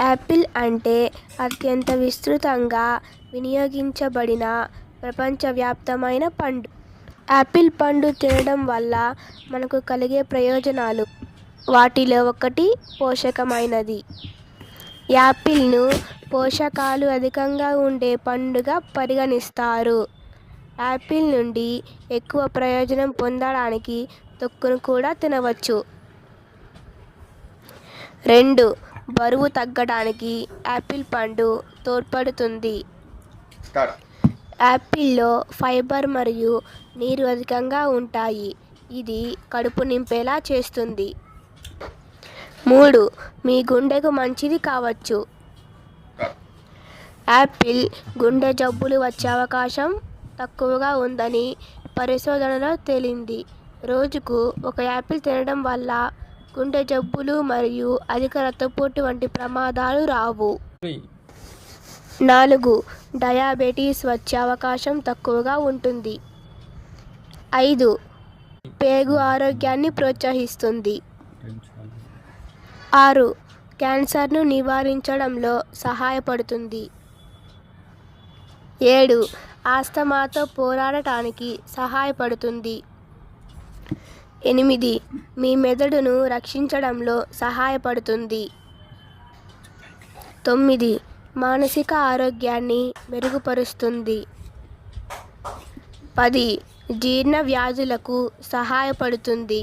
Apple అంటే అత్యంత విస్తృతంగా వినియోగించబడిన ప్రపంచవ్యాప్తమైన పండు. యాపిల్ పండు తినడం వల్ల మనకు కలిగే ప్రయోజనాలు. వాటిలో ఒకటి పోషకమైనది. యాపిల్ను పోషకాలు అధికంగా ఉండే పండుగా పరిగణిస్తారు. యాపిల్ నుండి ఎక్కువ ప్రయోజనం పొందడానికి తొక్కును కూడా తినవచ్చు. 2. బరువు తగ్గడానికి యాపిల్ పండు తోడ్పడుతుంది. యాపిల్లో ఫైబర్ మరియు నీరు అధికంగా ఉంటాయి. ఇది కడుపు నింపేలా చేస్తుంది. 3. మీ గుండెకు మంచిది కావచ్చు. యాపిల్ గుండె జబ్బులు వచ్చే అవకాశం తక్కువగా ఉందని పరిశోధనలో తేలింది. రోజుకు ఒక యాపిల్ తినడం వల్ల గుండె జబ్బులు మరియు అధిక రక్తపోటు వంటి ప్రమాదాలు రావు. 4. డయాబెటీస్ వచ్చే అవకాశం తక్కువగా ఉంటుంది. 5. పేగు ఆరోగ్యాన్ని ప్రోత్సహిస్తుంది. 6. క్యాన్సర్ను నివారించడంలో సహాయపడుతుంది. 7. ఆస్తమాతో పోరాడటానికి సహాయపడుతుంది. 8. మీ మెదడును రక్షించడంలో సహాయపడుతుంది. 9. మానసిక ఆరోగ్యాన్ని మెరుగుపరుస్తుంది. 10. జీర్ణ వ్యాధులకు సహాయపడుతుంది.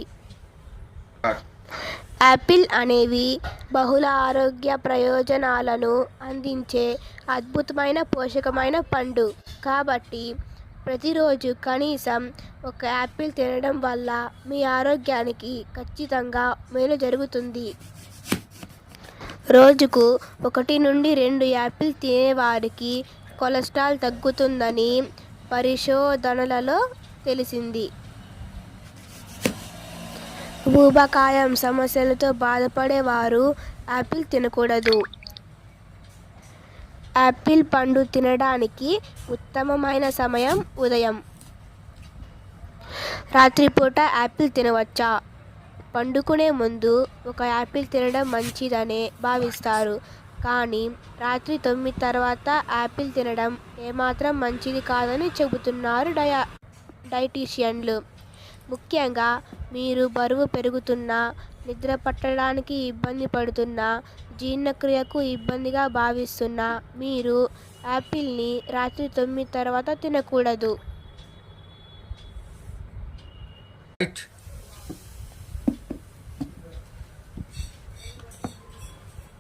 యాపిల్ అనేవి బహుళ ఆరోగ్య ప్రయోజనాలను అందించే అద్భుతమైన పోషకమైన పండు. కాబట్టి ప్రతిరోజు కనీసం ఒక యాపిల్ తినడం వల్ల మీ ఆరోగ్యానికి ఖచ్చితంగా మేలు జరుగుతుంది. రోజుకు 1 నుండి 2 యాపిల్ తినేవారికి కొలెస్ట్రాల్ తగ్గుతుందని పరిశోధనలలో తెలిసింది. ఊబకాయం సమస్యలతో బాధపడేవారు యాపిల్ తినకూడదు. యాపిల్ పండు తినడానికి ఉత్తమమైన సమయం ఉదయం. రాత్రిపూట యాపిల్ తినవచ్చా? పండుకునే ముందు ఒక యాపిల్ తినడం మంచిదనే భావిస్తారు. కానీ రాత్రి 9 తర్వాత యాపిల్ తినడం ఏమాత్రం మంచిది కాదని చెబుతున్నారు డైటీషియన్లు. ముఖ్యంగా మీరు బరువు పెరుగుతున్నా, నిద్ర పట్టడానికి ఇబ్బంది పడుతున్నా, జీర్ణక్రియకు ఇబ్బందిగా భావిస్తున్నా మీరు యాపిల్ని రాత్రి 9 తర్వాత తినకూడదు.